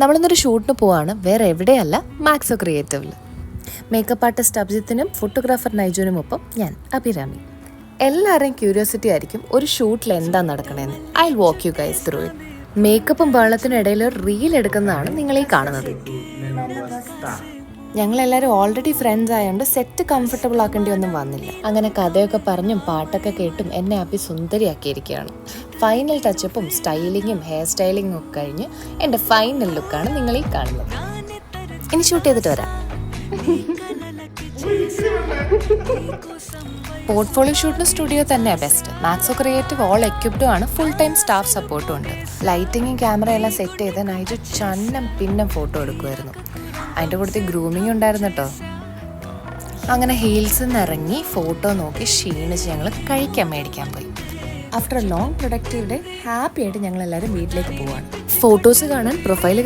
നമ്മളിന്നൊരു ഷൂട്ടിന് പോവാണ്, വേറെ എവിടെയല്ല, മാക്സോ ക്രിയേറ്റീവിൽ. മേക്കപ്പ് ആർട്ടിസ്റ്റ് അഭിജിത്തിനും ഫോട്ടോഗ്രാഫർ നൈജുവിനുമൊപ്പം ഞാൻ അഭിരാമി. എല്ലാവരുടെയും ക്യൂരിയോസിറ്റി ആയിരിക്കും ഒരു ഷൂട്ടിൽ എന്താ നടക്കണേന്ന്. I will walk you guys through it. മേക്കപ്പും ബഹളത്തിനും ഇടയിൽ ഒരു റീൽ എടുക്കുന്നതാണ് നിങ്ങൾ ഈ കാണുന്നത്. ഞങ്ങളെല്ലാവരും ഓൾറെഡി ഫ്രണ്ട്സ് ആയതുകൊണ്ട് സെറ്റ് കംഫർട്ടബിൾ ആക്കേണ്ടി ഒന്നും വന്നില്ല. അങ്ങനെ കഥയൊക്കെ പറഞ്ഞും പാട്ടൊക്കെ കേട്ടും എന്നെ അഭി സുന്ദരിയാക്കിയിരിക്കുകയാണ്. ഫൈനൽ ടച്ചപ്പും സ്റ്റൈലിങ്ങും ഹെയർ സ്റ്റൈലിങ്ങും ഒക്കെ കഴിഞ്ഞ് എൻ്റെ ഫൈനൽ ലുക്കാണ് നിങ്ങൾ ഈ കാണുന്നത്. ഇനി ഷൂട്ട് ചെയ്തിട്ട് വരാം. പോർട്ട്ഫോളിയോ ഷൂട്ടിന് സ്റ്റുഡിയോ തന്നെയാണ് ബെസ്റ്റ്. മാക്സോ ക്രിയേറ്റീവ് ഓൾ എക്യുപ്ഡും ആണ്, ഫുൾ ടൈം സ്റ്റാഫ് സപ്പോർട്ടും ഉണ്ട്. ലൈറ്റിങ്ങും ക്യാമറയെല്ലാം സെറ്റ് ചെയ്ത് നൈറ്റ് ചന്നം പിന്നെ ഫോട്ടോ എടുക്കുമായിരുന്നു. അതിൻ്റെ കൂട്ടത്തിൽ ഗ്രൂമിങ് ഉണ്ടായിരുന്നു കേട്ടോ. അങ്ങനെ ഹീൽസിൽ നിന്ന് ഇറങ്ങി ഫോട്ടോ നോക്കി ക്ഷീണിച്ച് ഞങ്ങൾ കഴിക്കാൻ മേടിക്കാൻ പോയി. After A long productive day happy ആയിട്ട് ഞങ്ങളെല്ലാവരും വീട്ടിലേക്ക് പോവാണ്. ഫോട്ടോസ് കാണാൻ പ്രൊഫൈൽ